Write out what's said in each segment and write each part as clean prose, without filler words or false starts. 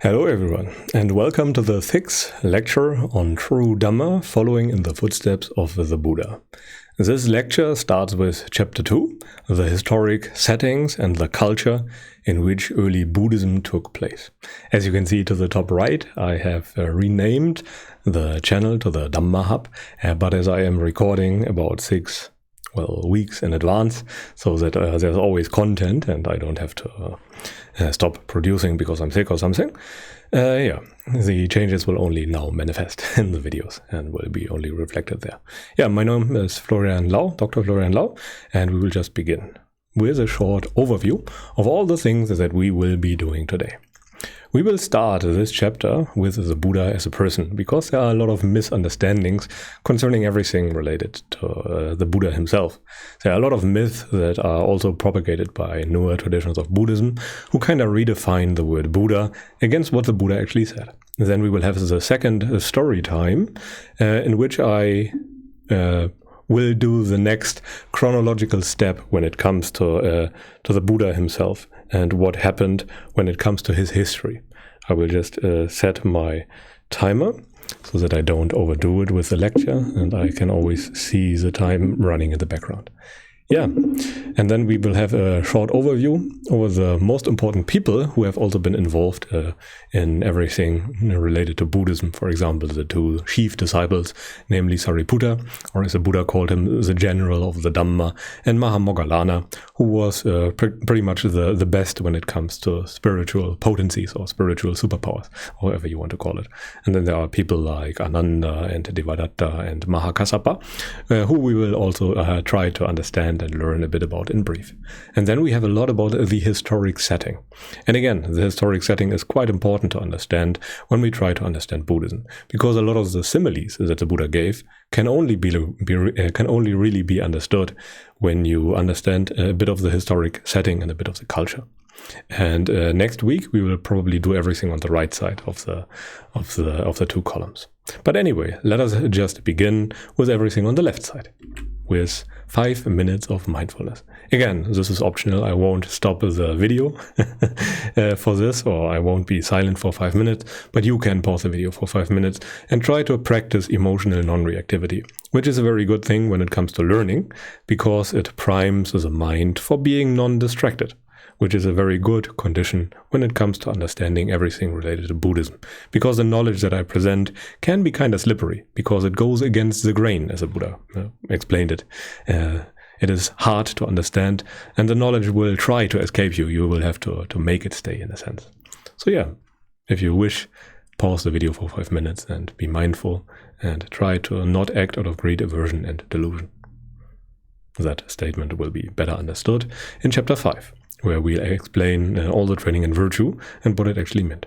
Hello everyone, and welcome to the 6th lecture on true Dhamma, following in the footsteps of the Buddha. This lecture starts with Chapter 2, the historic settings and the culture in which early Buddhism took place. As you can see to the top right, I have renamed the channel to the Dhamma Hub, but as I am recording about 6 weeks in advance, so that there's always content and I don't have to stop producing because I'm sick or something. The changes will only now manifest in the videos and will be only reflected there. My name is Florian Lau, Dr. Florian Lau, and we will just begin with a short overview of all the things that we will be doing today. We will start this chapter with the Buddha as a person, because there are a lot of misunderstandings concerning everything related to the Buddha himself. There are a lot of myths that are also propagated by newer traditions of Buddhism, who kind of redefine the word Buddha against what the Buddha actually said. Then we will have the second story time, in which I will do the next chronological step when it comes to the Buddha himself and what happened when it comes to his history. I will just set my timer so that I don't overdo it with the lecture and I can always see the time running in the background. And then we will have a short overview over the most important people who have also been involved in everything related to Buddhism. For example, the two chief disciples, namely Sariputta, or as the Buddha called him, the general of the Dhamma, and Mahamoggallana, who was pretty much the best when it comes to spiritual potencies or spiritual superpowers, however you want to call it. And then there are people like Ananda and Devadatta and Mahakassapa, who we will also try to understand and learn a bit about in brief. And then we have a lot about the historic setting. And again, the historic setting is quite important to understand when we try to understand Buddhism, because a lot of the similes that the Buddha gave can only really be understood when you understand a bit of the historic setting and a bit of the culture. And next week we will probably do everything on the right side of the two columns. But anyway, let us just begin with everything on the left side, with 5 minutes of mindfulness. Again, this is optional. I won't stop the video for this, or I won't be silent for 5 minutes, but you can pause the video for 5 minutes and try to practice emotional non-reactivity, which is a very good thing when it comes to learning, because it primes the mind for being non-distracted, which is a very good condition when it comes to understanding everything related to Buddhism. Because the knowledge that I present can be kind of slippery, because it goes against the grain, as the Buddha explained it. It is hard to understand, and the knowledge will try to escape you. You will have to make it stay, in a sense. So if you wish, pause the video for 5 minutes and be mindful, and try to not act out of greed, aversion, and delusion. That statement will be better understood in Chapter 5. Where we'll explain all the training in virtue and what it actually meant.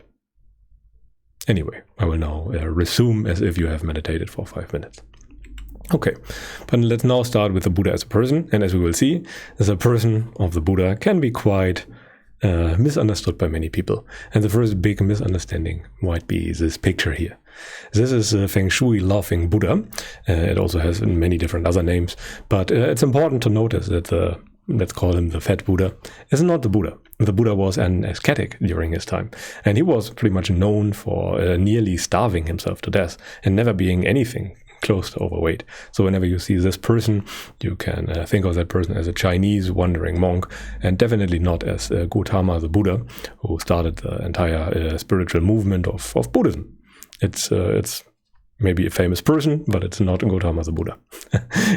Anyway, I will now resume as if you have meditated for 5 minutes. Okay, but let's now start with the Buddha as a person, and as we will see, the person of the Buddha can be quite misunderstood by many people. And the first big misunderstanding might be this picture here. This is a Feng Shui laughing Buddha. It also has many different other names, but it's important to notice that let's call him the fat Buddha, is not the Buddha. The Buddha was an ascetic during his time, and he was pretty much known for nearly starving himself to death and never being anything close to overweight. So whenever you see this person, you can think of that person as a Chinese wandering monk, and definitely not as Gautama the Buddha, who started the entire spiritual movement of Buddhism. It's maybe a famous person, but it's not Gautama the Buddha.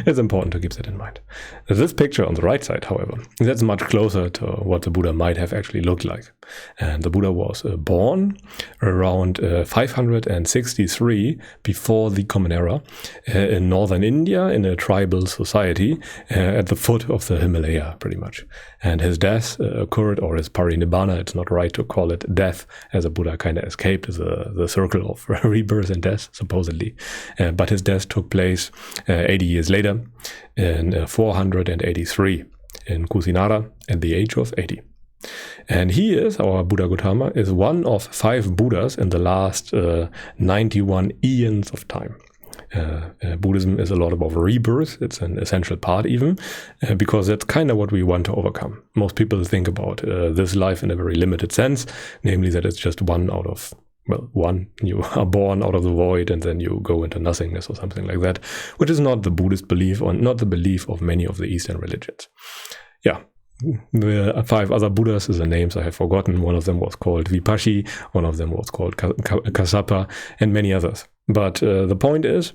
It's important to keep that in mind. This picture on the right side, however, that's much closer to what the Buddha might have actually looked like. And the Buddha was born around 563 before the Common Era in northern India in a tribal society at the foot of the Himalaya, pretty much. And his death occurred, or his parinibbana, it's not right to call it death, as the Buddha kind of escaped the circle of rebirth and death, supposedly. But his death took place 80 years later in 483 in Kusinara at the age of 80. And he is, our Buddha Gautama, is one of 5 Buddhas in the last 91 eons of time. Buddhism is a lot about rebirth. It's an essential part even, because that's kind of what we want to overcome. Most people think about this life in a very limited sense, namely that it's just one, you are born out of the void and then you go into nothingness or something like that, which is not the Buddhist belief or not the belief of many of the Eastern religions. Yeah. The 5 other Buddhas, the names I have forgotten. One of them was called Vipashi, one of them was called Kassapa, and many others. But the point is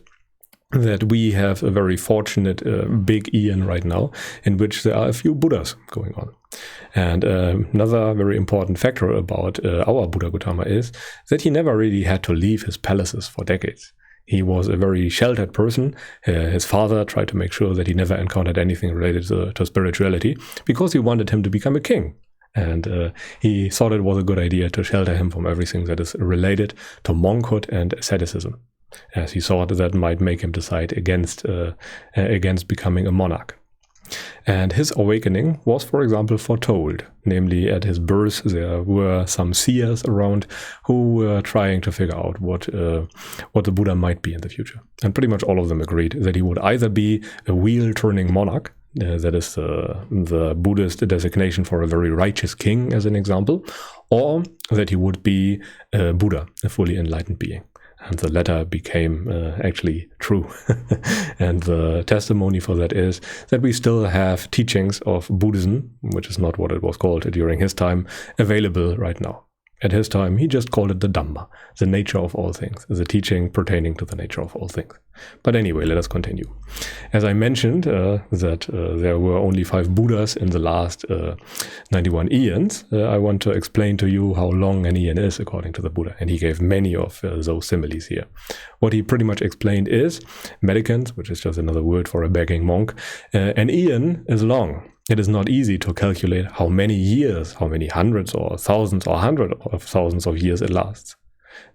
that we have a very fortunate big Eon right now, in which there are a few Buddhas going on. And another very important factor about our Buddha Gautama is that he never really had to leave his palaces for decades. He was a very sheltered person. His father tried to make sure that he never encountered anything related to spirituality, because he wanted him to become a king. And he thought it was a good idea to shelter him from everything that is related to monkhood and asceticism, as he thought that might make him decide against becoming a monarch. And his awakening was, for example, foretold. Namely, at his birth, there were some seers around who were trying to figure out what the Buddha might be in the future. And pretty much all of them agreed that he would either be a wheel-turning monarch, that is the Buddhist designation for a very righteous king, as an example, or that he would be a Buddha, a fully enlightened being. And the latter became actually true. And the testimony for that is that we still have teachings of Buddhism, which is not what it was called during his time, available right now. At his time, he just called it the Dhamma, the nature of all things, the teaching pertaining to the nature of all things. But anyway, let us continue. As I mentioned, that there were only 5 Buddhas in the last 91 eons, I want to explain to you how long an eon is according to the Buddha. And he gave many of those similes here. What he pretty much explained is, mendicant, which is just another word for a begging monk, an eon is long. It is not easy to calculate how many years, how many hundreds or thousands or hundreds of thousands of years it lasts.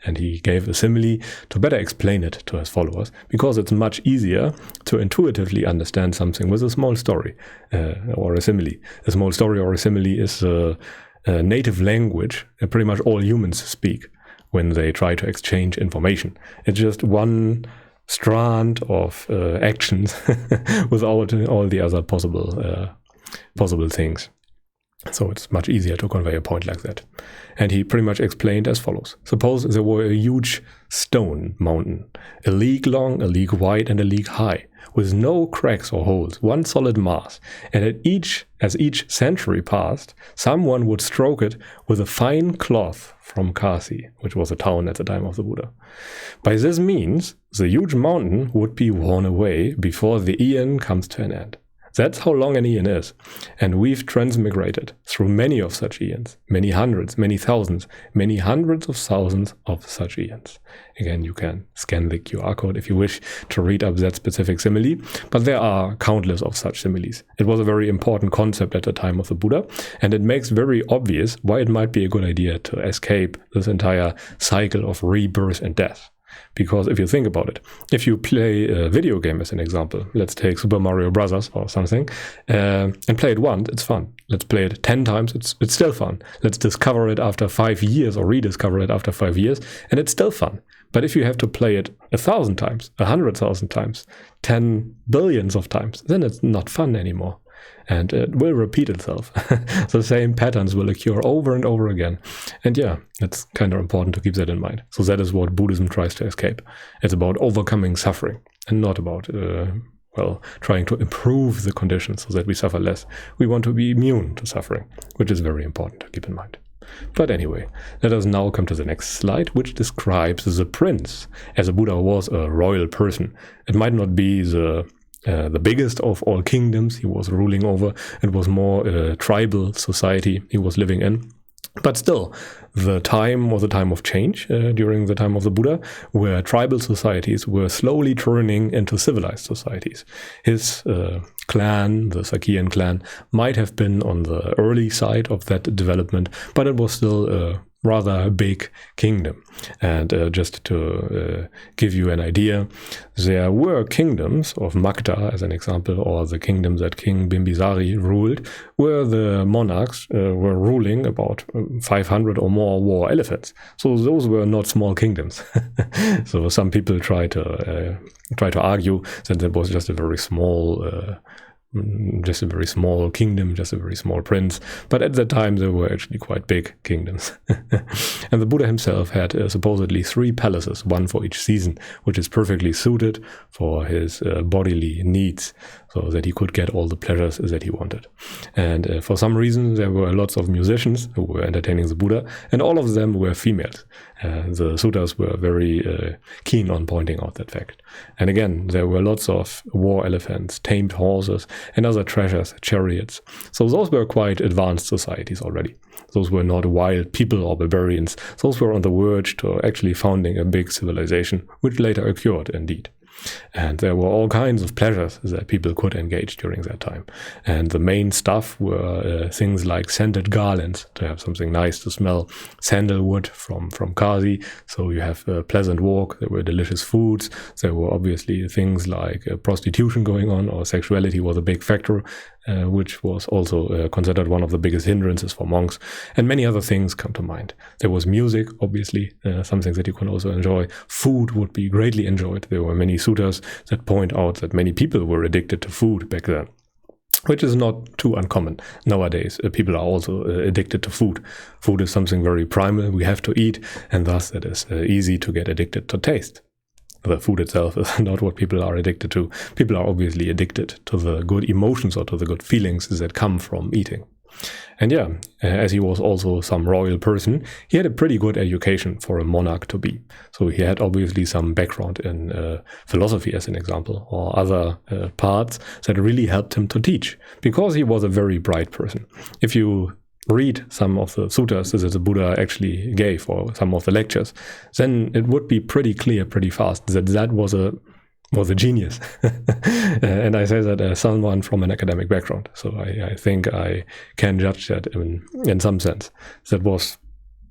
And he gave a simile to better explain it to his followers, because it's much easier to intuitively understand something with a small story or a simile. A small story or a simile is a native language pretty much all humans speak when they try to exchange information. It's just one strand of actions without all the other possible things. So it's much easier to convey a point like that. And he pretty much explained as follows. Suppose there were a huge stone mountain, a league long, a league wide, and a league high, with no cracks or holes, one solid mass. And as each century passed, someone would stroke it with a fine cloth from Kasi, which was a town at the time of the Buddha. By this means, the huge mountain would be worn away before the eon comes to an end. That's how long an eon is. And we've transmigrated through many of such eons, many hundreds, many thousands, many hundreds of thousands of such eons. Again, you can scan the QR code if you wish to read up that specific simile, but there are countless of such similes. It was a very important concept at the time of the Buddha, and it makes very obvious why it might be a good idea to escape this entire cycle of rebirth and death. Because if you think about it, if you play a video game as an example, let's take Super Mario Bros. Or something, and play it once, it's fun. Let's play it 10 times, it's still fun. Let's discover it after 5 years or rediscover it after 5 years, and it's still fun. But if you have to play it 1,000 times, 100,000 times, 10 billions of times, then it's not fun anymore. And it will repeat itself. The same patterns will occur over and over again. And yeah, it's kind of important to keep that in mind. So that is what Buddhism tries to escape. It's about overcoming suffering and not about, trying to improve the conditions so that we suffer less. We want to be immune to suffering, which is very important to keep in mind. But anyway, let us now come to the next slide, which describes the prince. As a Buddha was a royal person, it might not be the biggest of all kingdoms he was ruling over. It was more a tribal society he was living in. But still, the time was a time of change during the time of the Buddha, where tribal societies were slowly turning into civilized societies. His clan, the Sakyan clan, might have been on the early side of that development, but it was still a rather big kingdom. And just to give you an idea, there were kingdoms of Magda, as an example, or the kingdom that King Bimbisari ruled, where the monarchs were ruling about 500 or more war elephants. So those were not small kingdoms. So some people try to argue that that was just a very small kingdom, just a very small prince. But at that time, there were actually quite big kingdoms. And the Buddha himself had supposedly 3 palaces, one for each season, which is perfectly suited for his bodily needs, so that he could get all the pleasures that he wanted. And for some reason, there were lots of musicians who were entertaining the Buddha, and all of them were females. The suttas were very keen on pointing out that fact. And again, there were lots of war elephants, tamed horses, and other treasures, chariots. So those were quite advanced societies already. Those were not wild people or barbarians. Those were on the verge to actually founding a big civilization, which later occurred indeed. And there were all kinds of pleasures that people could engage during that time. And the main stuff were things like scented garlands, to have something nice to smell, sandalwood from Kasi, so you have a pleasant walk. There were delicious foods. There were obviously things like prostitution going on, or sexuality was a big factor, which was also considered one of the biggest hindrances for monks. And many other things come to mind. There was music, obviously, something that you can also enjoy. Food would be greatly enjoyed. There were many suttas that point out that many people were addicted to food back then, which is not too uncommon. Nowadays, people are also addicted to food. Food is something very primal. We have to eat, and thus it is easy to get addicted to taste. The food itself is not what people are addicted to. People are obviously addicted to the good emotions or to the good feelings that come from eating. And yeah, as he was also some royal person, he had a pretty good education for a monarch to be. So he had obviously some background in philosophy, as an example, or other parts that really helped him to teach, because he was a very bright person. If you read some of the suttas that the Buddha actually gave, or some of the lectures, then it would be pretty clear pretty fast that that was a genius. And I say that as someone from an academic background, so I think I can judge that in some sense. That was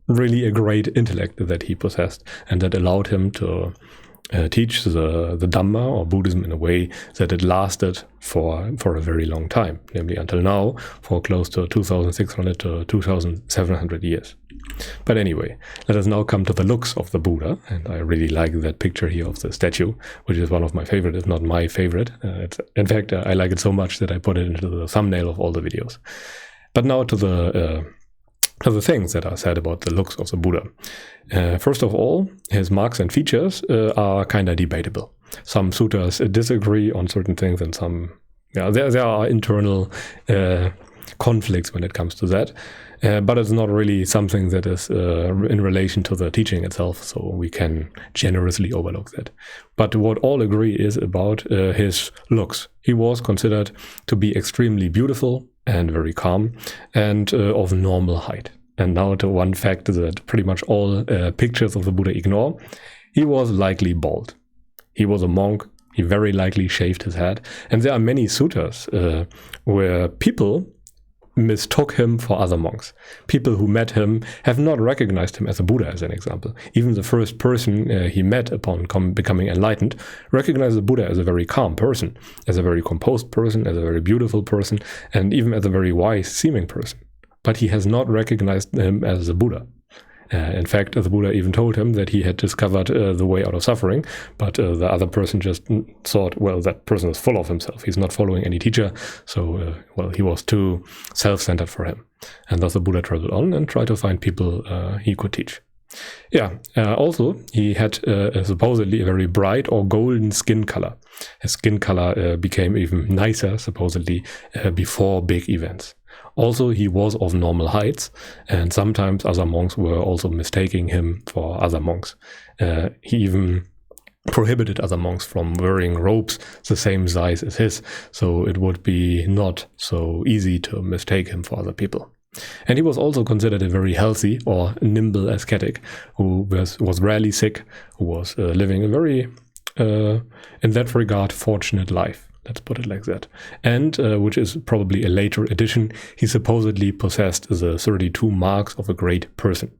really a great intellect that he possessed, and that allowed him to teach the Dhamma, or Buddhism, in a way that it lasted for a very long time, namely until now, for close to 2,600 to 2,700 years. But anyway, let us now come to the looks of the Buddha, and I really like that picture here of the statue, which is one of my favorite, if not my favorite. In fact, I like it so much that I put it into the thumbnail of all the videos. But now to the things that are said about the looks of the Buddha. First of all, his marks and features are kind of debatable. Some suttas disagree on certain things, and some, there are internal conflicts when it comes to that. But it's not really something that is in relation to the teaching itself, so we can generously overlook that. But what all agree is about his looks. He was considered to be extremely beautiful and very calm, and of normal height. And now to one fact that pretty much all pictures of the Buddha ignore. He was likely bald. He was a monk. He very likely shaved his head. And there are many suttas where people mistook him for other monks. People who met him have not recognized him as a Buddha, as an example. Even the first person he met upon becoming enlightened recognized the Buddha as a very calm person, as a very composed person, as a very beautiful person, and even as a very wise-seeming person. But he has not recognized him as a Buddha. In fact, the Buddha even told him that he had discovered the way out of suffering, but the other person just thought, well, that person is full of himself. He's not following any teacher, so, he was too self-centered for him. And thus the Buddha traveled on and tried to find people he could teach. Also, he had supposedly a very bright or golden skin color. His skin color became even nicer, supposedly, before big events. Also, he was of normal heights, and sometimes other monks were also mistaking him for other monks. He even prohibited other monks from wearing robes the same size as his, so it would be not so easy to mistake him for other people. And he was also considered a very healthy or nimble ascetic, who was rarely sick, who was living a very, in that regard, fortunate life. Let's put it like that. And, which is probably a later addition, he supposedly possessed the 32 marks of a great person.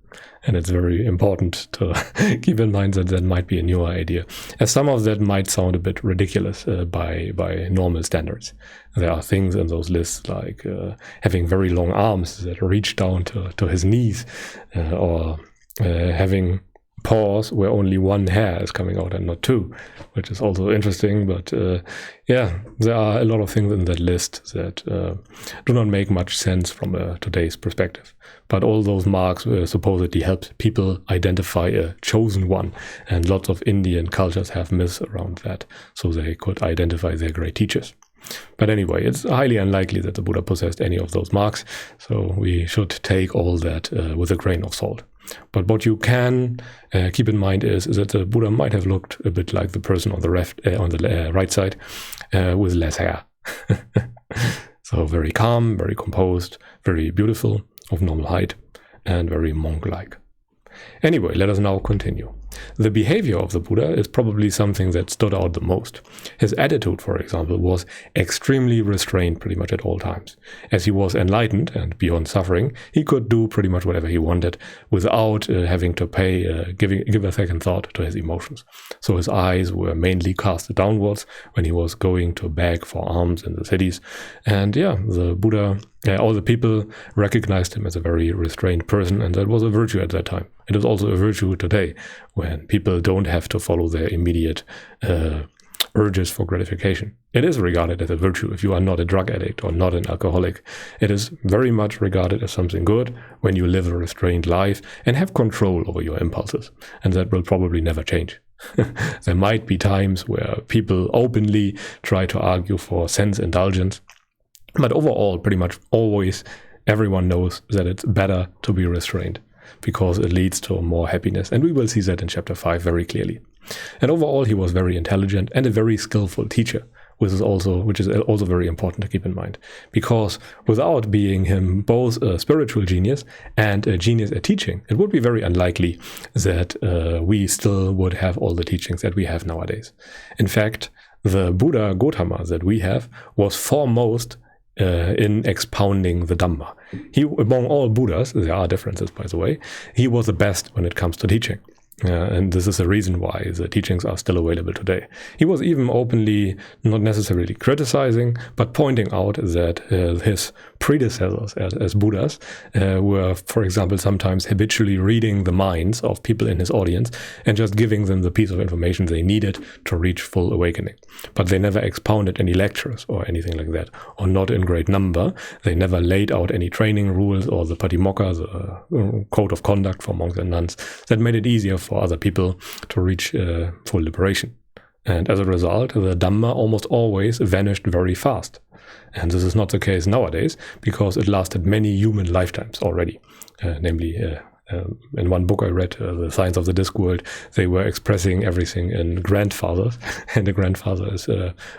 And it's very important to keep in mind that that might be a newer idea, as some of that might sound a bit ridiculous by normal standards. There are things in those lists like having very long arms that reach down to his knees, or having paws where only one hair is coming out and not two, which is also interesting. But yeah, there are a lot of things in that list that do not make much sense from today's perspective. But all those marks supposedly help people identify a chosen one, and lots of Indian cultures have myths around that, so they could identify their great teachers. But anyway, it's highly unlikely that the Buddha possessed any of those marks, so we should take all that with a grain of salt. But what you can keep in mind is that the Buddha might have looked a bit like the person on the right side with less hair. So very calm, very composed, very beautiful, of normal height, and very monk-like. Anyway, let us now continue. The behavior of the Buddha is probably something that stood out the most. His attitude, for example, was extremely restrained pretty much at all times. As he was enlightened and beyond suffering, he could do pretty much whatever he wanted without having to give a second thought to his emotions. So his eyes were mainly cast downwards when he was going to beg for alms in the cities. And yeah, the Buddha, all the people recognized him as a very restrained person, and that was a virtue at that time. It is also a virtue today, when people don't have to follow their immediate urges for gratification. It is regarded as a virtue if you are not a drug addict or not an alcoholic. It is very much regarded as something good when you live a restrained life and have control over your impulses. And that will probably never change. There might be times where people openly try to argue for sense indulgence, but overall, pretty much always, everyone knows that it's better to be restrained, because it leads to more happiness. And we will see that in chapter 5 very clearly. And overall, he was very intelligent and a very skillful teacher, which is also very important to keep in mind. Because without being him both a spiritual genius and a genius at teaching, it would be very unlikely that we still would have all the teachings that we have nowadays. In fact, the Buddha Gautama that we have was foremost in expounding the Dhamma. He, among all Buddhas, there are differences by the way, he was the best when it comes to teaching. And this is the reason why the teachings are still available today. He was even openly, not necessarily criticizing, but pointing out that his predecessors as Buddhas were, for example, sometimes habitually reading the minds of people in his audience and just giving them the piece of information they needed to reach full awakening. But they never expounded any lectures or anything like that, or not in great number. They never laid out any training rules or the Patimokkha, the code of conduct for monks and nuns, that made it easier for other people to reach full liberation. And as a result, the Dhamma almost always vanished very fast. And this is not the case nowadays, because it lasted many human lifetimes already. Namely, in one book I read, The Science of the Disc-World, they were expressing everything in grandfathers. And a grandfather is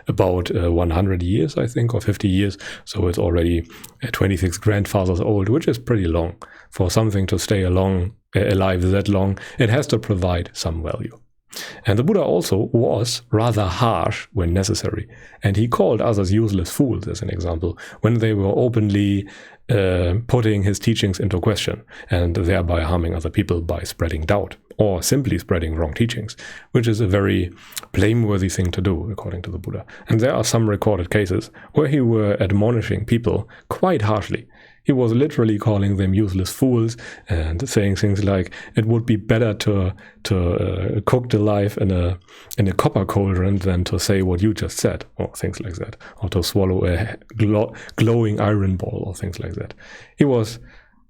about 100 years, I think, or 50 years. So it's already 26 grandfathers old, which is pretty long. For something to stay alive that long, it has to provide some value. And the Buddha also was rather harsh when necessary, and he called others useless fools, as an example, when they were openly putting his teachings into question, and thereby harming other people by spreading doubt, or simply spreading wrong teachings, which is a very blameworthy thing to do, according to the Buddha. And there are some recorded cases where he were admonishing people quite harshly. He was literally calling them useless fools and saying things like, it would be better to cook the life in a copper cauldron than to say what you just said, or things like that, or to swallow a glowing iron ball, or things like that. He was,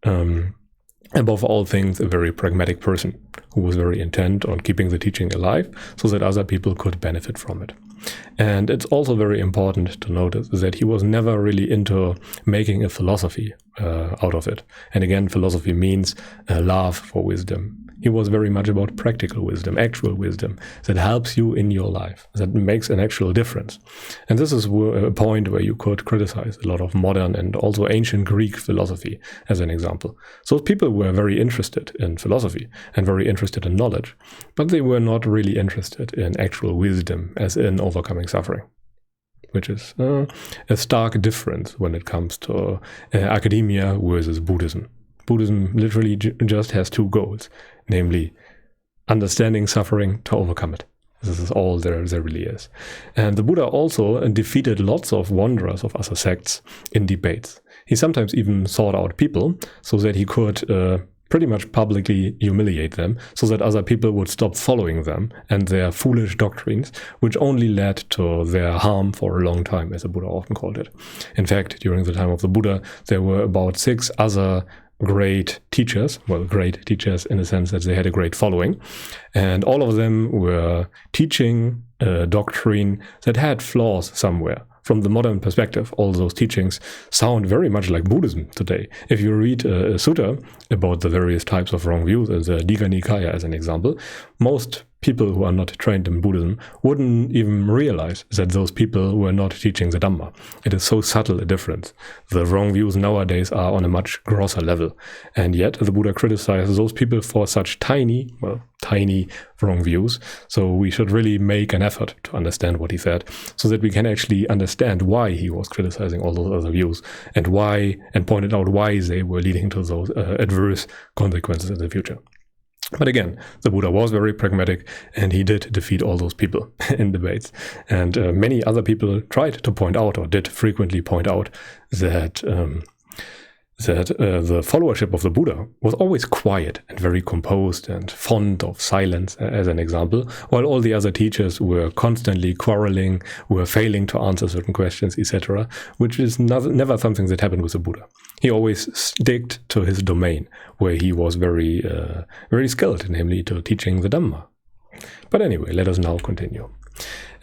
above all things, a very pragmatic person who was very intent on keeping the teaching alive so that other people could benefit from it. And it's also very important to notice that he was never really into making a philosophy out of it. And again, philosophy means a love for wisdom. He was very much about practical wisdom, actual wisdom that helps you in your life, that makes an actual difference. And this is a point where you could criticize a lot of modern and also ancient Greek philosophy, as an example. So people were very interested in philosophy and very interested in knowledge, but they were not really interested in actual wisdom, as in overcoming suffering, which is a stark difference when it comes to academia versus Buddhism. Buddhism literally just has two goals, namely understanding suffering to overcome it. This is all there really is. And the Buddha also defeated lots of wanderers of other sects in debates. He sometimes even sought out people so that he could pretty much publicly humiliate them, so that other people would stop following them and their foolish doctrines, which only led to their harm for a long time, as the Buddha often called it. In fact, during the time of the Buddha, there were about 6 other great teachers, well, great teachers in the sense that they had a great following, and all of them were teaching a doctrine that had flaws somewhere. From the modern perspective, all those teachings sound very much like Buddhism today. If you read a sutta about the various types of wrong views, as the Digha Nikaya as an example, most people who are not trained in Buddhism wouldn't even realize that those people were not teaching the Dhamma. It is so subtle a difference. The wrong views nowadays are on a much grosser level. And yet the Buddha criticizes those people for such tiny wrong views. So we should really make an effort to understand what he said, so that we can actually understand why he was criticizing all those other views, and pointed out why they were leading to those adverse consequences in the future. But again, the Buddha was very pragmatic, and he did defeat all those people in debates. And many other people tried to point out, or did frequently point out, that the followership of the Buddha was always quiet and very composed and fond of silence, as an example, while all the other teachers were constantly quarreling, were failing to answer certain questions, etc., which is never something that happened with the Buddha. He always sticked to his domain, where he was very skilled, namely to teaching the Dhamma. But anyway, let us now continue.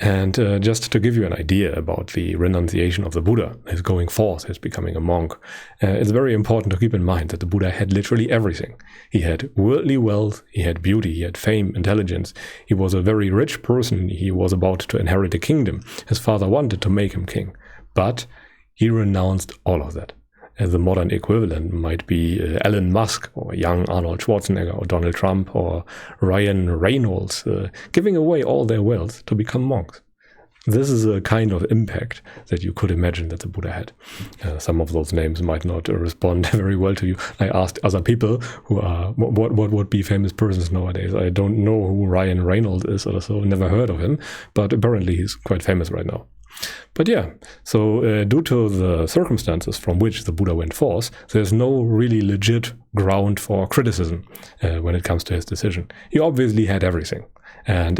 And just to give you an idea about the renunciation of the Buddha, his going forth, his becoming a monk, it's very important to keep in mind that the Buddha had literally everything. He had worldly wealth, he had beauty, he had fame, intelligence. He was a very rich person. He was about to inherit a kingdom. His father wanted to make him king, but he renounced all of that. The modern equivalent might be Elon Musk, or young Arnold Schwarzenegger, or Donald Trump, or Ryan Reynolds, giving away all their wealth to become monks. This is a kind of impact that you could imagine that the Buddha had. Some of those names might not respond very well to you. I asked other people who are what would be famous persons nowadays. I don't know who Ryan Reynolds is, or so, never heard of him, but apparently he's quite famous right now. But yeah, so due to the circumstances from which the Buddha went forth, there's no really legit ground for criticism when it comes to his decision. He obviously had everything. And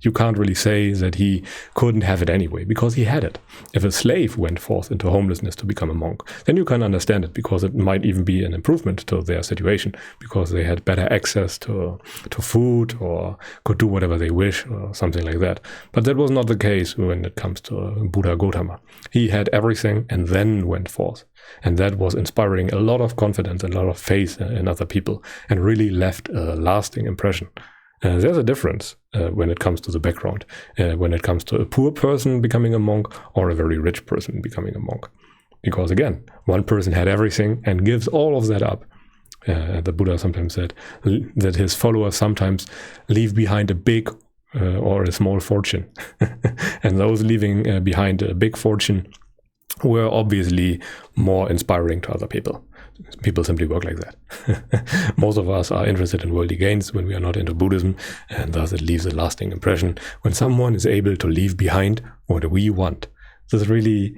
you can't really say that he couldn't have it anyway, because he had it. If a slave went forth into homelessness to become a monk, then you can understand it, because it might even be an improvement to their situation, because they had better access to food, or could do whatever they wish, or something like that. But that was not the case when it comes to Buddha Gautama. He had everything and then went forth. And that was inspiring a lot of confidence and a lot of faith in other people, and really left a lasting impression. There's a difference when it comes to the background, when it comes to a poor person becoming a monk or a very rich person becoming a monk. Because again, one person had everything and gives all of that up. The Buddha sometimes said that his followers sometimes leave behind a big or a small fortune. And those leaving behind a big fortune were obviously more inspiring to other people. People simply work like that. Most of us are interested in worldly gains when we are not into Buddhism, and thus it leaves a lasting impression when someone is able to leave behind what we want. This really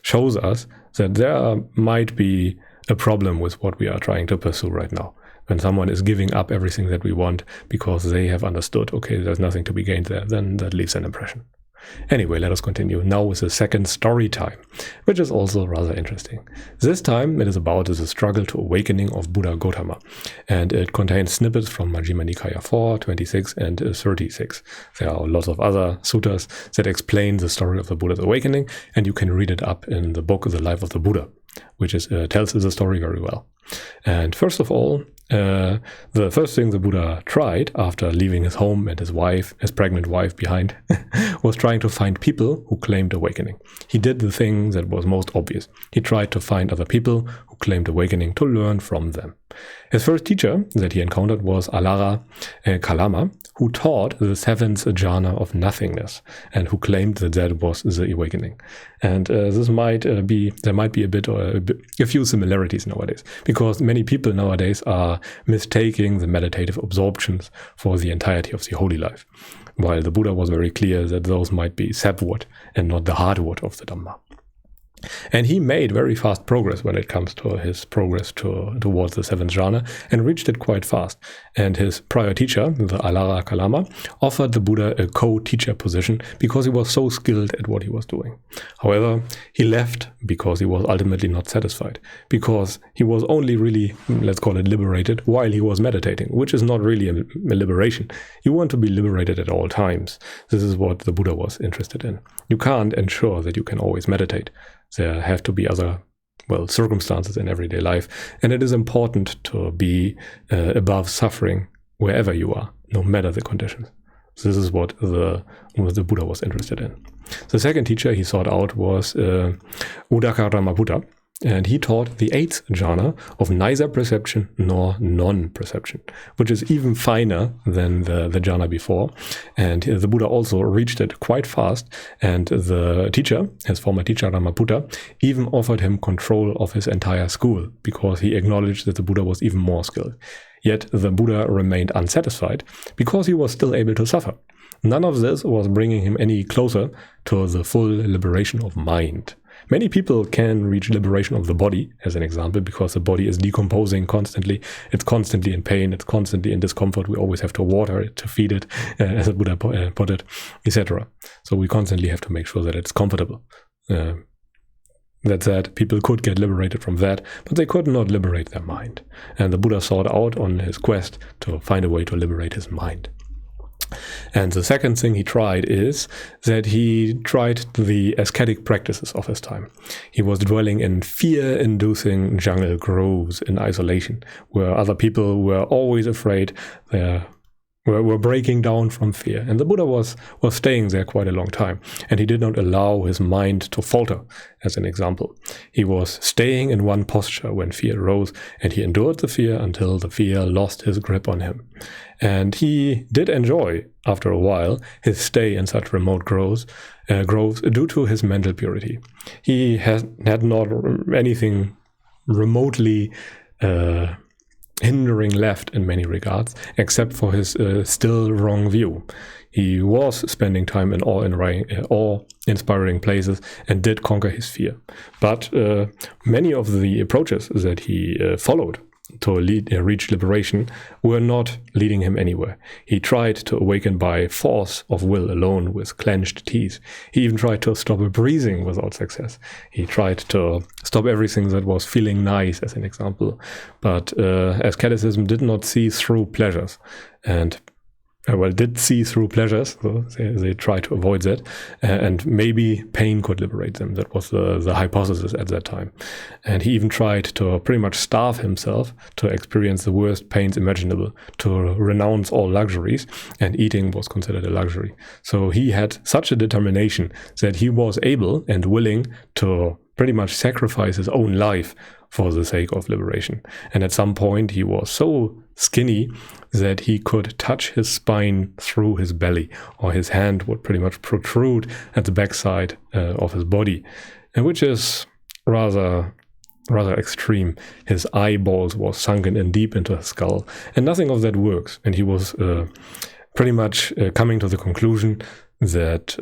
shows us that there might be a problem with what we are trying to pursue right now. When someone is giving up everything that we want because they have understood, okay, there's nothing to be gained there, then that leaves an impression. Anyway, let us continue now with the second story time, which is also rather interesting. This time it is about the struggle to awakening of Buddha Gautama, and it contains snippets from Majjhima Nikaya 4, 26 and 36. There are lots of other suttas that explain the story of the Buddha's awakening, and you can read it up in the book The Life of the Buddha, which tells the story very well. And first of all, the first thing the Buddha tried after leaving his home and his pregnant wife behind, was trying to find people who claimed awakening. He did the thing that was most obvious. He tried to find other people who claimed awakening to learn from them. His first teacher that he encountered was Alara Kalama, who taught the seventh jhana of nothingness, and who claimed that was the awakening. And there might be a few similarities nowadays, because because many people nowadays are mistaking the meditative absorptions for the entirety of the holy life, while the Buddha was very clear that those might be sapwood and not the hardwood of the Dhamma. And he made very fast progress when it comes to his progress towards the seventh jhana, and reached it quite fast. And his prior teacher, the Alara Kalama, offered the Buddha a co-teacher position because he was so skilled at what he was doing. However, he left because he was ultimately not satisfied, because he was only really, let's call it, liberated while he was meditating, which is not really a liberation. You want to be liberated at all times. This is what the Buddha was interested in. You can't ensure that you can always meditate. There have to be other, circumstances in everyday life, and it is important to be above suffering wherever you are, no matter the conditions. This is what the Buddha was interested in. The second teacher he sought out was Udakkarama Buddha, and he taught the eighth jhana of neither perception nor non-perception, which is even finer than the jhana before. And the Buddha also reached it quite fast, and the teacher, his former teacher Ramaputa, even offered him control of his entire school because he acknowledged that the Buddha was even more skilled. Yet the Buddha remained unsatisfied because he was still able to suffer. None of this was bringing him any closer to the full liberation of mind. Many people can reach liberation of the body, as an example, because the body is decomposing constantly. It's constantly in pain. It's constantly in discomfort. We always have to water it, to feed it, as the Buddha put it, etc. So we constantly have to make sure that it's comfortable. That said, people could get liberated from that, but they could not liberate their mind. And the Buddha sought out on his quest to find a way to liberate his mind. And the second thing he tried is that he tried the ascetic practices of his time. He was dwelling in fear-inducing jungle groves in isolation, where other people were always afraid, were breaking down from fear. And the Buddha was staying there quite a long time, and he did not allow his mind to falter, as an example. He was staying in one posture when fear arose, and he endured the fear until the fear lost his grip on him. And he did enjoy, after a while, his stay in such remote groves due to his mental purity. He had not anything remotely hindering left in many regards, except for his still wrong view. He was spending time in awe-inspiring places and did conquer his fear. But many of the approaches that he followed to reach liberation were not leading him anywhere. He tried to awaken by force of will alone with clenched teeth. He even tried to stop breathing without success. He tried to stop everything that was feeling nice, as an example. But asceticism did not see through pleasures, and did see through pleasures, so they tried to avoid that, and maybe pain could liberate them. That was the hypothesis at that time. And he even tried to pretty much starve himself to experience the worst pains imaginable, to renounce all luxuries, and eating was considered a luxury. So he had such a determination that he was able and willing to pretty much sacrifice his own life for the sake of liberation. And at some point he was so skinny that he could touch his spine through his belly, or his hand would pretty much protrude at the backside of his body, and which is rather extreme. His eyeballs were sunken in deep into his skull, and nothing of that works. And he was pretty much coming to the conclusion that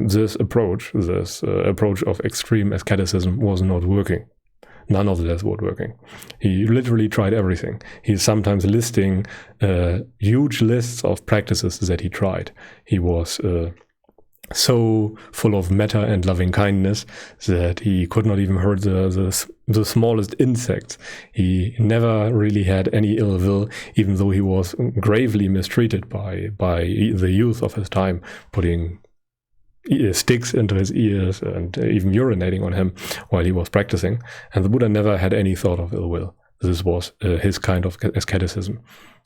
this approach of extreme asceticism was not working. None of this was working. He literally tried everything. He's sometimes listing huge lists of practices that he tried. He was so full of metta and loving kindness that he could not even hurt the smallest insects. He never really had any ill will, even though he was gravely mistreated by the youth of his time, putting sticks into his ears and even urinating on him while he was practicing. And the Buddha never had any thought of ill will. This was his kind of asceticism.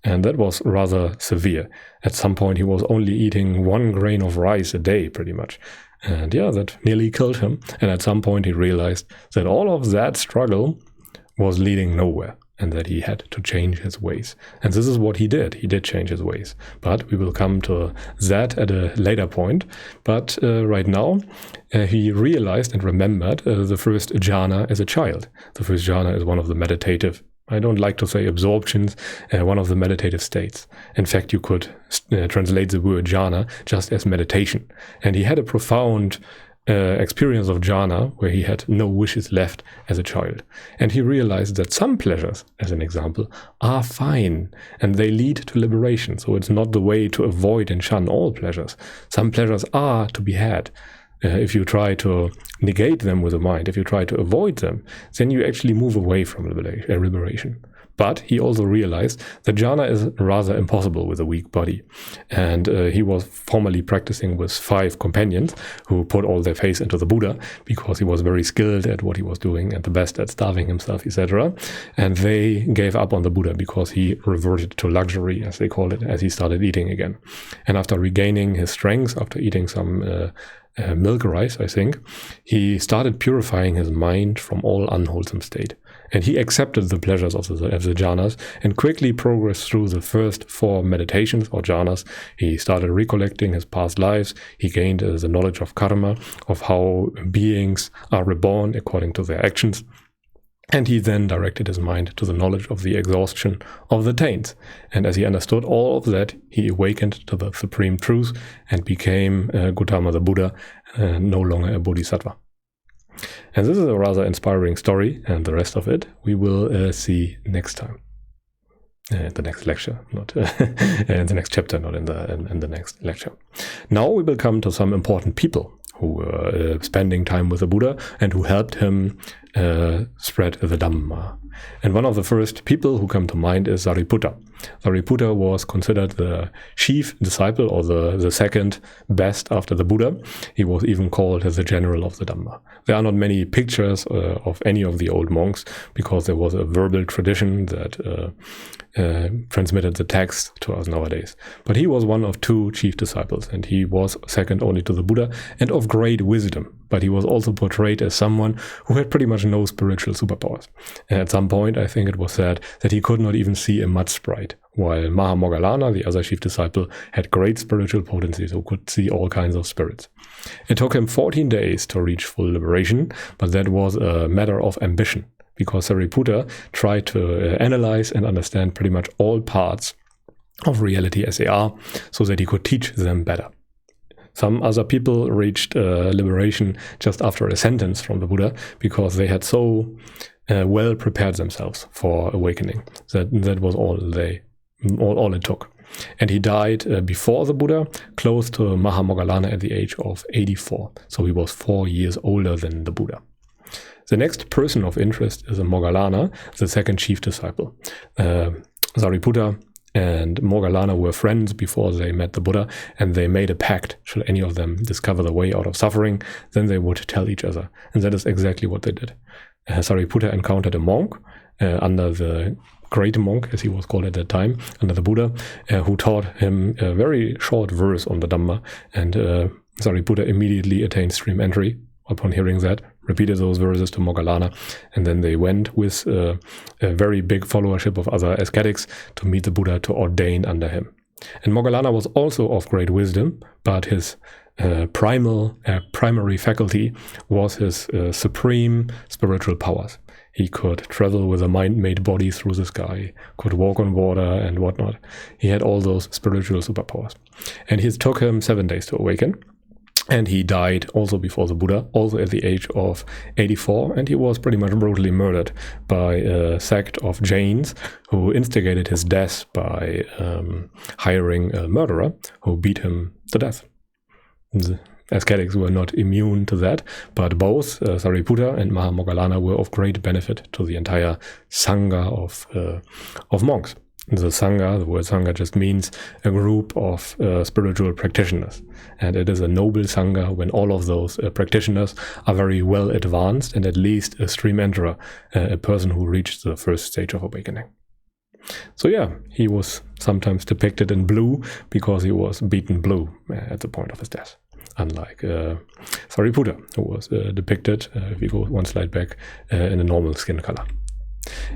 And that was rather severe. At some point he was only eating 1 grain of rice a day, pretty much. And that nearly killed him. And at some point he realized that all of that struggle was leading nowhere, and that he had to change his ways. And this is what he did. He did change his ways. But we will come to that at a later point. But right now, he realized and remembered the first jhana as a child. The first jhana is one of the meditative I don't like to say absorptions, one of the meditative states. In fact, you could translate the word jhana just as meditation. And he had a profound experience of jhana where he had no wishes left as a child. And he realized that some pleasures, as an example, are fine and they lead to liberation. So it's not the way to avoid and shun all pleasures. Some pleasures are to be had. If you try to negate them with the mind, if you try to avoid them, then you actually move away from liberation. But he also realized that jhana is rather impossible with a weak body. And he was formerly practicing with 5 companions who put all their faith into the Buddha because he was very skilled at what he was doing and the best at starving himself, etc. And they gave up on the Buddha because he reverted to luxury, as they call it, as he started eating again. And after regaining his strength, after eating some milk rice, I think, he started purifying his mind from all unwholesome state. And he accepted the pleasures of the jhanas and quickly progressed through the first 4 meditations or jhanas. He started recollecting his past lives. He gained the knowledge of karma, of how beings are reborn according to their actions. And he then directed his mind to the knowledge of the exhaustion of the taints. And as he understood all of that, he awakened to the supreme truth and became Gautama the Buddha, no longer a bodhisattva. And this is a rather inspiring story, and the rest of it we will see next time. The next lecture, not in the next chapter, not in the next lecture. Now we will come to some important people who were spending time with the Buddha and who helped him spread the Dhamma. And one of the first people who come to mind is Sariputta. Sariputta was considered the chief disciple, or the second best after the Buddha. He was even called the general of the Dhamma. There are not many pictures of any of the old monks because there was a verbal tradition that transmitted the text to us nowadays. But he was one of 2 chief disciples, and he was second only to the Buddha and of great wisdom. But he was also portrayed as someone who had pretty much no spiritual superpowers. And at some point, I think it was said that he could not even see a mud sprite, while Mahamoggallana, the other chief disciple, had great spiritual potencies who could see all kinds of spirits. It took him 14 days to reach full liberation, but that was a matter of ambition, because Sariputta tried to analyze and understand pretty much all parts of reality as they are, so that he could teach them better. Some other people reached liberation just after a sentence from the Buddha because they had so well prepared themselves for awakening. That was all it took. And he died before the Buddha, close to Mahamoggallana at the age of 84. So he was 4 years older than the Buddha. The next person of interest is Moggallana, the second chief disciple. Sariputta and Moggallana were friends before they met the Buddha, and they made a pact. Should any of them discover the way out of suffering, then they would tell each other. And that is exactly what they did. Sariputta encountered a monk under the great monk, as he was called at that time, under the Buddha, who taught him a very short verse on the Dhamma, and Sariputta immediately attained stream entry upon hearing that, repeated those verses to Moggallana, and then they went with a very big followership of other ascetics to meet the Buddha to ordain under him. And Moggallana was also of great wisdom, but his primary faculty was his supreme spiritual powers. He could travel with a mind-made body through the sky, could walk on water and whatnot. He had all those spiritual superpowers. And it took him 7 days to awaken. And he died also before the Buddha, also at the age of 84, and he was pretty much brutally murdered by a sect of Jains who instigated his death by hiring a murderer who beat him to death. The ascetics were not immune to that, but both Sariputta and Mahamoggallana were of great benefit to the entire Sangha of monks. The Sangha, the word Sangha just means a group of spiritual practitioners. And it is a noble Sangha when all of those practitioners are very well advanced and at least a stream enterer, a person who reached the first stage of awakening. So yeah, he was sometimes depicted in blue because he was beaten blue at the point of his death. Unlike Sariputta, who was depicted, if we go one slide back, in a normal skin color.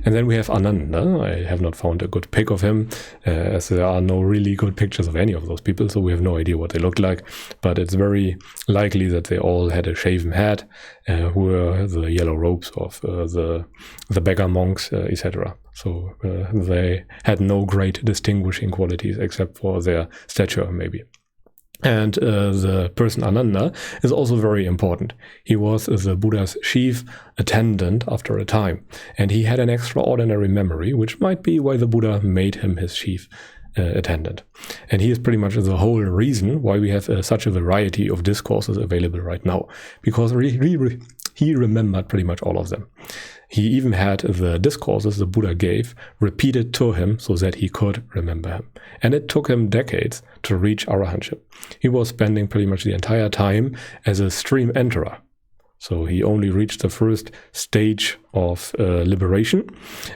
And then we have Ananda. I have not found a good pic of him, as there are no really good pictures of any of those people, so we have no idea what they look like. But it's very likely that they all had a shaven head, wore the yellow robes of the beggar monks, etc. So they had no great distinguishing qualities except for their stature, maybe. And the person Ananda is also very important. He was the Buddha's chief attendant after a time, and he had an extraordinary memory, which might be why the Buddha made him his chief attendant. And he is pretty much the whole reason why we have such a variety of discourses available right now, because he remembered pretty much all of them. He even had the discourses the Buddha gave repeated to him so that he could remember him. And it took him decades to reach arahantship. He was spending pretty much the entire time as a stream enterer. So he only reached the first stage of liberation,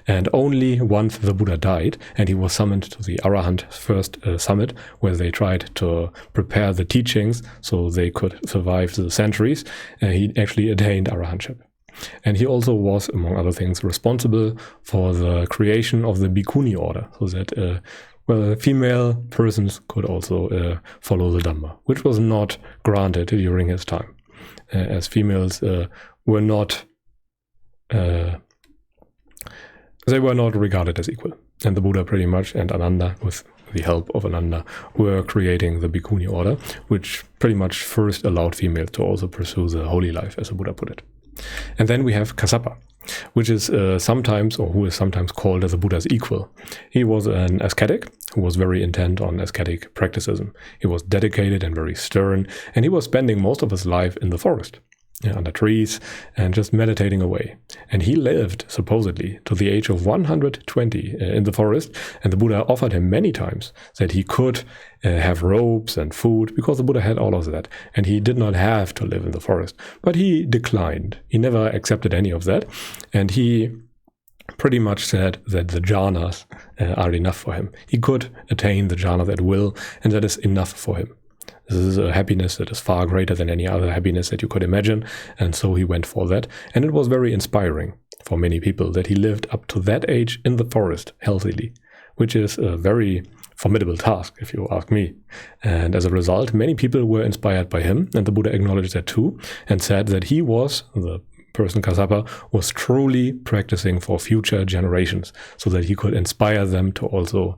and only once the Buddha died and he was summoned to the Arahant first summit, where they tried to prepare the teachings so they could survive the centuries, he actually attained arahantship. And he also was, among other things, responsible for the creation of the Bhikkhuni order, so that female persons could also follow the Dhamma, which was not granted during his time, as females were not regarded as equal. And the Buddha pretty much, and Ananda, with the help of Ananda, were creating the Bhikkhuni order, which pretty much first allowed females to also pursue the holy life, as the Buddha put it. And then we have Kassapa, which is who is sometimes called as the Buddha's equal. He was an ascetic who was very intent on ascetic practicism. He was dedicated and very stern, and he was spending most of his life in the forest, under trees, and just meditating away. And he lived, supposedly, to the age of 120 in the forest, and the Buddha offered him many times that he could have robes and food, because the Buddha had all of that, and he did not have to live in the forest. But he declined. He never accepted any of that, and he pretty much said that the jhanas are enough for him. He could attain the jhanas at will, and that is enough for him. This is a happiness that is far greater than any other happiness that you could imagine, and so he went for that. And it was very inspiring for many people that he lived up to that age in the forest healthily, which is a very formidable task, if you ask me. And as a result, many people were inspired by him, and the Buddha acknowledged that too, and said that he was, the person Kassapa, was truly practicing for future generations, so that he could inspire them to also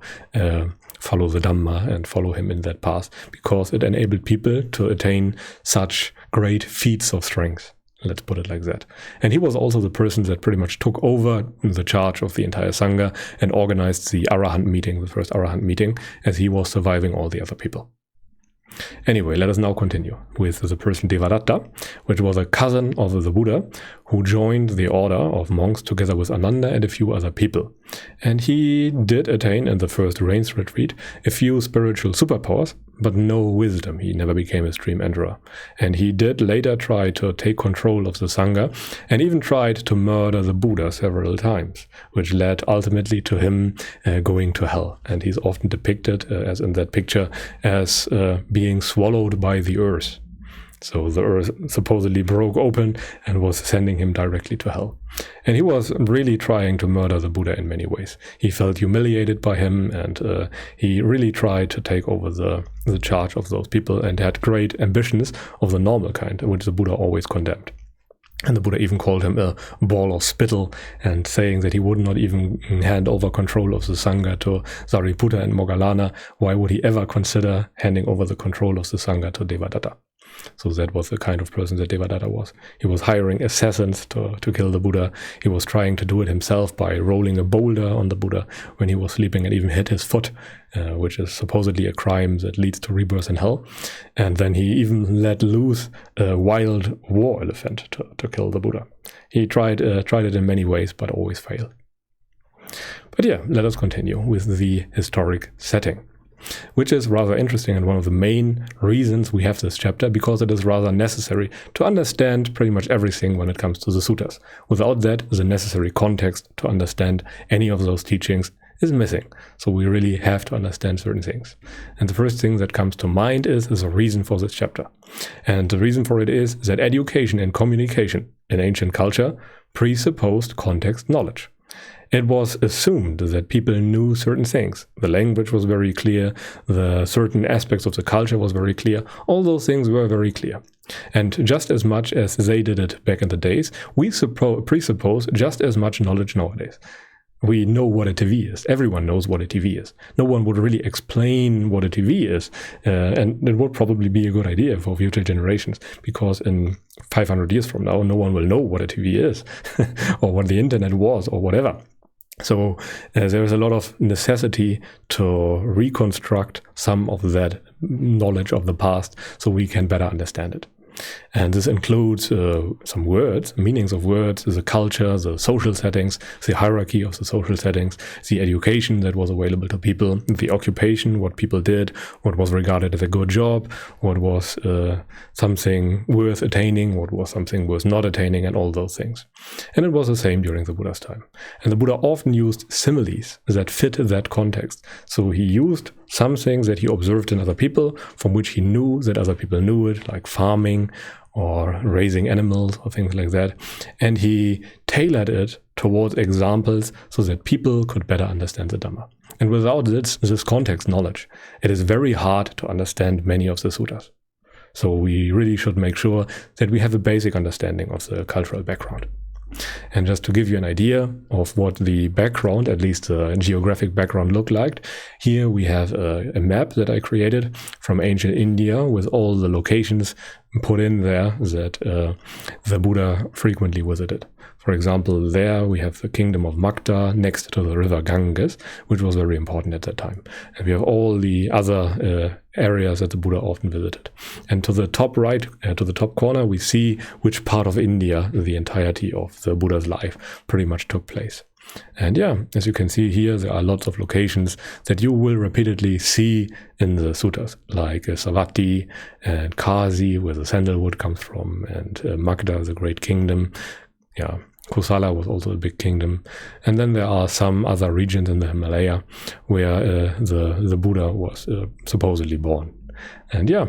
follow the Dhamma and follow him in that path, because it enabled people to attain such great feats of strength. Let's put it like that. And he was also the person that pretty much took over the charge of the entire Sangha and organized the Arahant meeting, the first Arahant meeting, as he was surviving all the other people. Anyway, let us now continue with the person Devadatta, which was a cousin of the Buddha, who joined the order of monks together with Ananda and a few other people. And he did attain in the first rains retreat a few spiritual superpowers, but no wisdom. He never became a stream enterer. And he did later try to take control of the Sangha, and even tried to murder the Buddha several times, which led ultimately to him going to hell. And he's often depicted, as in that picture, as being swallowed by the earth. So the earth supposedly broke open and was sending him directly to hell. And he was really trying to murder the Buddha in many ways. He felt humiliated by him, and he really tried to take over the charge of those people, and had great ambitions of the normal kind, which the Buddha always condemned. And the Buddha even called him a ball of spittle, and saying that he would not even hand over control of the Sangha to Sariputta and Moggallana. Why would he ever consider handing over the control of the Sangha to Devadatta? So that was the kind of person that Devadatta was. He was hiring assassins to kill the Buddha. He was trying to do it himself by rolling a boulder on the Buddha when he was sleeping, and even hit his foot, which is supposedly a crime that leads to rebirth in hell. And then he even let loose a wild war elephant to kill the Buddha. He tried it in many ways, but always failed. But yeah, let us continue with the historic setting, which is rather interesting and one of the main reasons we have this chapter, because it is rather necessary to understand pretty much everything when it comes to the suttas. Without that, the necessary context to understand any of those teachings is missing. So we really have to understand certain things. And the first thing that comes to mind is a reason for this chapter. And the reason for it is that education and communication in ancient culture presupposed context knowledge. It was assumed that people knew certain things. The language was very clear, the certain aspects of the culture was very clear. All those things were very clear. And just as much as they did it back in the days, we presuppose just as much knowledge nowadays. We know what a TV is. Everyone knows what a TV is. No one would really explain what a TV is. And it would probably be a good idea for future generations, because in 500 years from now, no one will know what a TV is or what the internet was or whatever. So there is a lot of necessity to reconstruct some of that knowledge of the past so we can better understand it. And this includes some words, meanings of words, the culture, the social settings, the hierarchy of the social settings, the education that was available to people, the occupation, what people did, what was regarded as a good job, what was something worth attaining, what was something worth not attaining, and all those things. And it was the same during the Buddha's time. And the Buddha often used similes that fit that context. So he used some things that he observed in other people, from which he knew that other people knew it, like farming or raising animals or things like that. And he tailored it towards examples so that people could better understand the Dhamma. And without this context knowledge, it is very hard to understand many of the suttas. So we really should make sure that we have a basic understanding of the cultural background. And just to give you an idea of what the background, at least the geographic background, looked like, here we have a map that I created from ancient India with all the locations put in there that the Buddha frequently visited. For example, there we have the kingdom of Magda next to the river Ganges, which was very important at that time. And we have all the other areas that the Buddha often visited. And to the top right, to the top corner, we see which part of India the entirety of the Buddha's life pretty much took place. And yeah, as you can see here, there are lots of locations that you will repeatedly see in the suttas, like Savatthi and Kasi, where the sandalwood comes from, and Magda, the great kingdom. Yeah, Kosala was also a big kingdom. And then there are some other regions in the Himalaya where the Buddha was supposedly born. And yeah,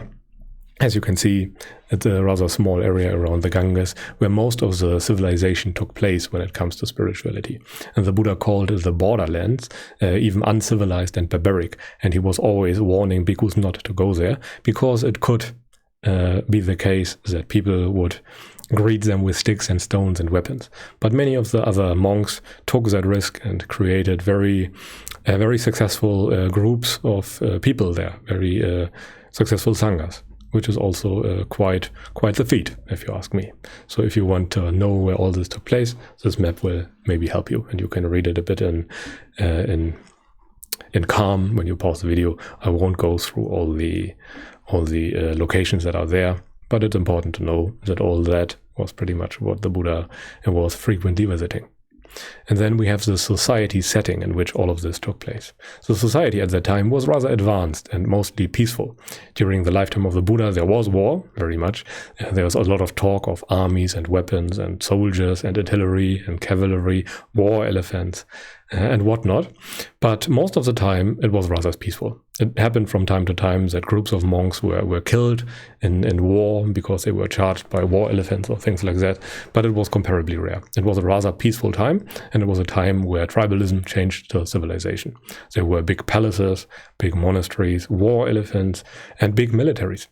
as you can see, it's a rather small area around the Ganges where most of the civilization took place when it comes to spirituality. And the Buddha called the borderlands even uncivilized and barbaric. And he was always warning bhikkhus not to go there, because it could be the case that people would greet them with sticks and stones and weapons. But many of the other monks took that risk and created very successful groups of people there, very successful sanghas, which is also quite the feat, if you ask me. So if you want to know where all this took place, this map will maybe help you, and you can read it a bit in calm when you pause the video. I won't go through all the locations that are there, but it's important to know that all that was pretty much what the Buddha was frequently visiting. And then we have the society setting in which all of this took place. The society at that time was rather advanced and mostly peaceful. During the lifetime of the Buddha, there was war, very much. There was a lot of talk of armies and weapons and soldiers and artillery and cavalry, war elephants and whatnot. But most of the time, it was rather peaceful. It happened from time to time that groups of monks were killed in war because they were charged by war elephants or things like that. But it was comparably rare. It was a rather peaceful time, and it was a time where tribalism changed to civilization. There were big palaces, big monasteries, war elephants, and big militaries.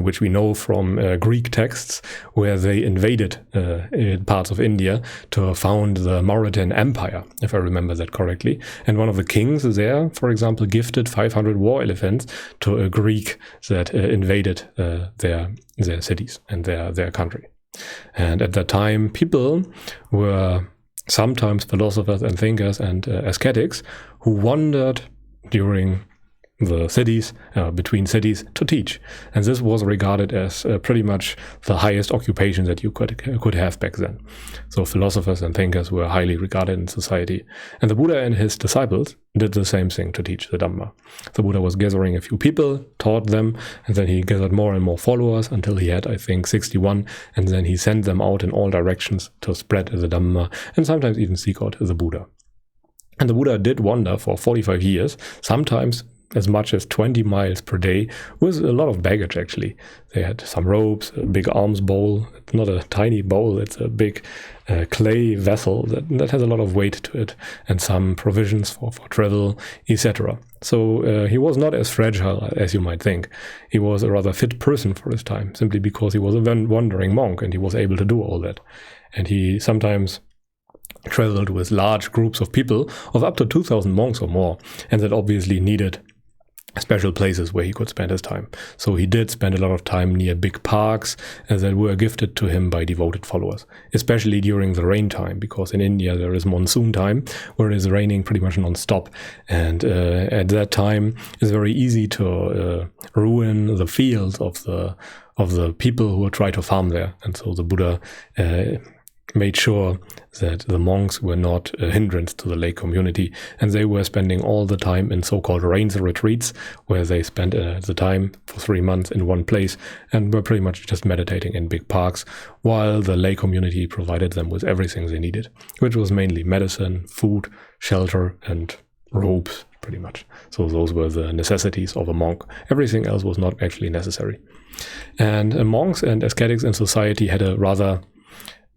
Which we know from Greek texts, where they invaded parts of India to found the Mauryan Empire, if I remember that correctly. And one of the kings there, for example, gifted 500 war elephants to a Greek that invaded their cities and their country. And at that time, people were sometimes philosophers and thinkers and ascetics who wandered during the cities, between cities, to teach. And this was regarded as pretty much the highest occupation that you could have back then. So philosophers and thinkers were highly regarded in society. And the Buddha and his disciples did the same thing to teach the Dhamma. The Buddha was gathering a few people, taught them, and then he gathered more and more followers until he had, I think, 61, and then he sent them out in all directions to spread the Dhamma and sometimes even seek out the Buddha. And the Buddha did wander for 45 years, sometimes as much as 20 miles per day with a lot of baggage, actually. They had some ropes, a big alms bowl. It's not a tiny bowl, it's a big clay vessel that has a lot of weight to it, and some provisions for travel, etc. So he was not as fragile as you might think. He was a rather fit person for his time, simply because he was a wandering monk and he was able to do all that. And he sometimes traveled with large groups of people, of up to 2,000 monks or more, and that obviously needed special places where he could spend his time. So he did spend a lot of time near big parks that were gifted to him by devoted followers, especially during the rain time, because in India there is monsoon time where it is raining pretty much non-stop, and at that time it's very easy to ruin the fields of the people who try to farm there. And so the Buddha made sure that the monks were not a hindrance to the lay community, and they were spending all the time in so-called rains retreats, where they spent the time for 3 months in one place and were pretty much just meditating in big parks, while the lay community provided them with everything they needed, which was mainly medicine, food, shelter, and robes, pretty much. So those were the necessities of a monk. Everything else was not actually necessary. And monks and ascetics in society had a rather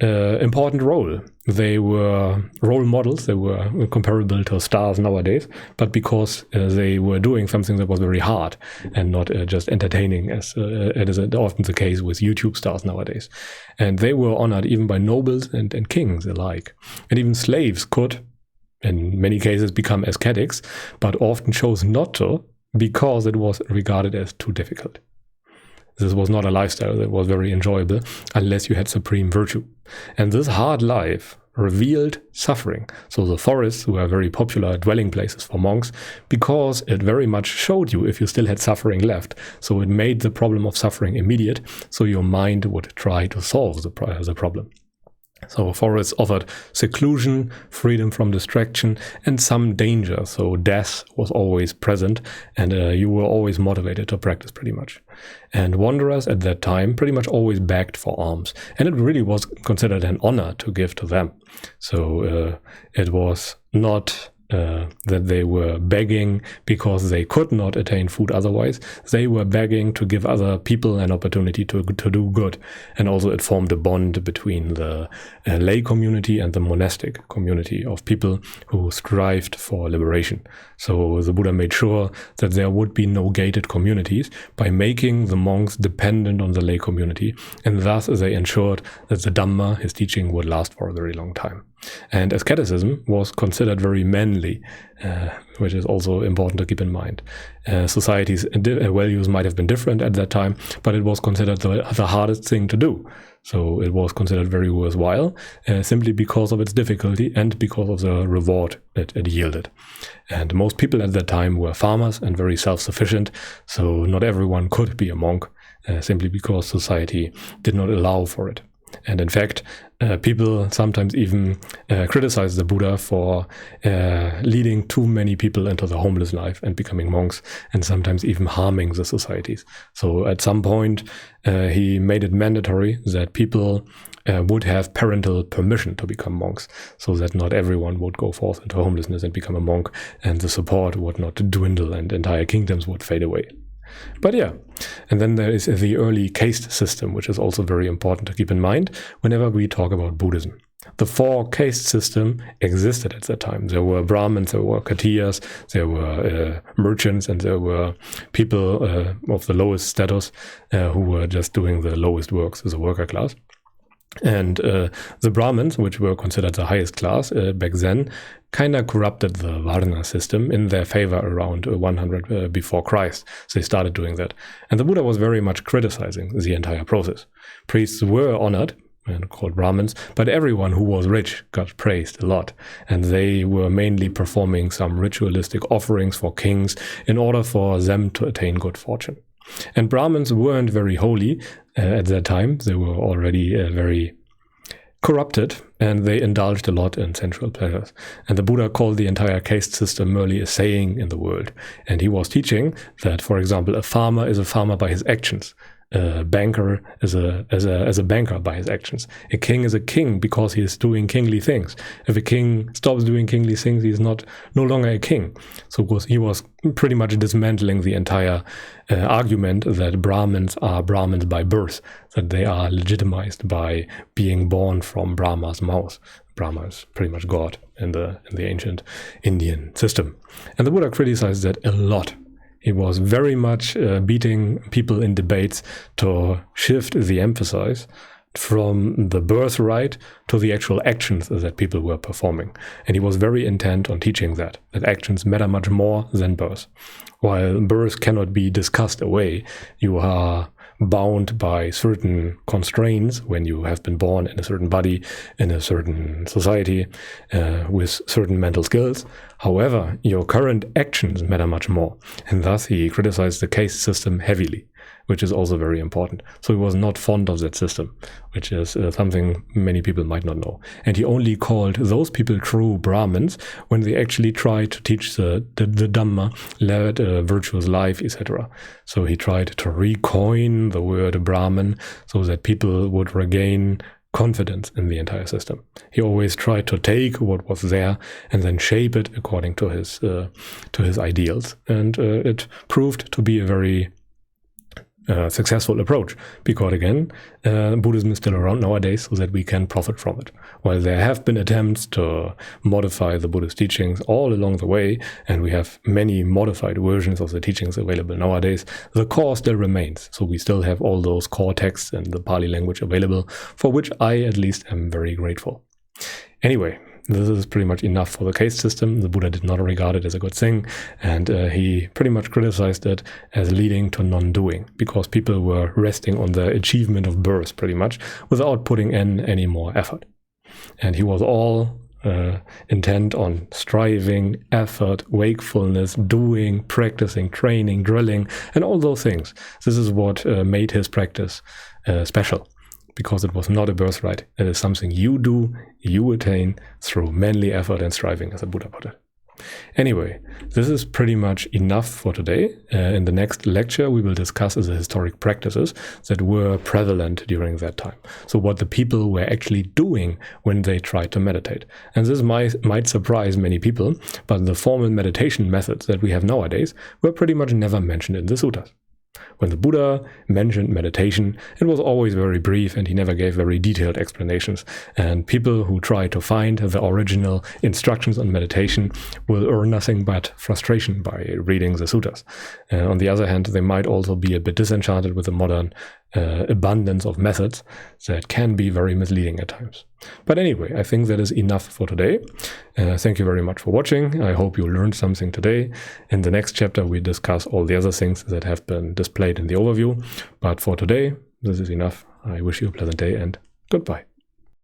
important role. They were role models. They were comparable to stars nowadays, but because they were doing something that was very hard and not just entertaining, as it is often the case with YouTube stars nowadays. And they were honored even by nobles and kings alike. And even slaves could, in many cases, become ascetics, but often chose not to because it was regarded as too difficult. This was not a lifestyle that was very enjoyable unless you had supreme virtue. And this hard life revealed suffering. So the forests were very popular dwelling places for monks because it very much showed you if you still had suffering left. So it made the problem of suffering immediate, so your mind would try to solve the problem. So forests offered seclusion, freedom from distraction, and some danger. So death was always present, and you were always motivated to practice pretty much. And wanderers at that time pretty much always begged for alms, and it really was considered an honor to give to them. So it was not that they were begging because they could not attain food otherwise. They were begging to give other people an opportunity to do good. And also it formed a bond between the lay community and the monastic community of people who strived for liberation. So the Buddha made sure that there would be no gated communities by making the monks dependent on the lay community, and thus they ensured that the Dhamma, his teaching, would last for a very long time. And asceticism was considered very manly, which is also important to keep in mind. Society's values might have been different at that time, but it was considered the hardest thing to do. So it was considered very worthwhile, simply because of its difficulty and because of the reward it yielded. And most people at that time were farmers and very self-sufficient, so not everyone could be a monk, simply because society did not allow for it. And in fact, people sometimes even criticize the Buddha for leading too many people into the homeless life and becoming monks, and sometimes even harming the societies. So at some point, he made it mandatory that people would have parental permission to become monks, so that not everyone would go forth into homelessness and become a monk, and the support would not dwindle and entire kingdoms would fade away. But yeah, and then there is the early caste system, which is also very important to keep in mind whenever we talk about Buddhism. The 4 caste system existed at that time. There were Brahmins, there were Khatriyas, there were merchants, and there were people of the lowest status who were just doing the lowest works as a worker class. And the Brahmins, which were considered the highest class back then, kind of corrupted the Varna system in their favor around 100 before Christ. So they started doing that. And the Buddha was very much criticizing the entire process. Priests were honored and called Brahmins, but everyone who was rich got praised a lot. And they were mainly performing some ritualistic offerings for kings in order for them to attain good fortune. And Brahmins weren't very holy at that time. They were already very corrupted, and they indulged a lot in sensual pleasures. And the Buddha called the entire caste system merely a saying in the world. And he was teaching that, for example, a farmer is a farmer by his actions. A banker is a banker by his actions. A king is a king because he is doing kingly things. If a king stops doing kingly things, he is no longer a king. So he was pretty much dismantling the entire argument that Brahmins are Brahmins by birth, that they are legitimized by being born from Brahma's mouth. Brahma is pretty much God in the ancient Indian system. And the Buddha criticized that a lot. He was very much beating people in debates to shift the emphasis from the birthright to the actual actions that people were performing. And he was very intent on teaching that actions matter much more than birth. While birth cannot be discussed away, you are bound by certain constraints when you have been born in a certain body, in a certain society, with certain mental skills. However, your current actions matter much more. And thus he criticized the caste system heavily, which is also very important. So he was not fond of that system, which is something many people might not know. And he only called those people true Brahmins when they actually tried to teach the Dhamma, led a virtuous life, etc. So he tried to recoin the word Brahmin so that people would regain confidence in the entire system. He always tried to take what was there and then shape it according to his ideals. And it proved to be a very successful approach, because again, Buddhism is still around nowadays so that we can profit from it. While there have been attempts to modify the Buddhist teachings all along the way, and we have many modified versions of the teachings available nowadays, the core still remains. So we still have all those core texts in the Pali language available, for which I at least am very grateful. Anyway, this is pretty much enough for the caste system. The Buddha did not regard it as a good thing, and he pretty much criticized it as leading to non-doing, because people were resting on the achievement of birth pretty much without putting in any more effort. And he was all intent on striving, effort, wakefulness, doing, practicing, training, drilling, and all those things. This is what made his practice special. Because it was not a birthright. It is something you do, you attain through manly effort and striving, as the Buddha put it. Anyway, this is pretty much enough for today. In the next lecture, we will discuss the historic practices that were prevalent during that time. So what the people were actually doing when they tried to meditate. And this might surprise many people, but the formal meditation methods that we have nowadays were pretty much never mentioned in the suttas. When the Buddha mentioned meditation, it was always very brief and he never gave very detailed explanations. And people who try to find the original instructions on meditation will earn nothing but frustration by reading the suttas. On the other hand, they might also be a bit disenchanted with the modern abundance of methods that can be very misleading at times. But anyway, I think that is enough for today. Thank you very much for watching. I hope you learned something today. In the next chapter, we discuss all the other things that have been displayed in the overview. But for today, this is enough. I wish you a pleasant day and goodbye.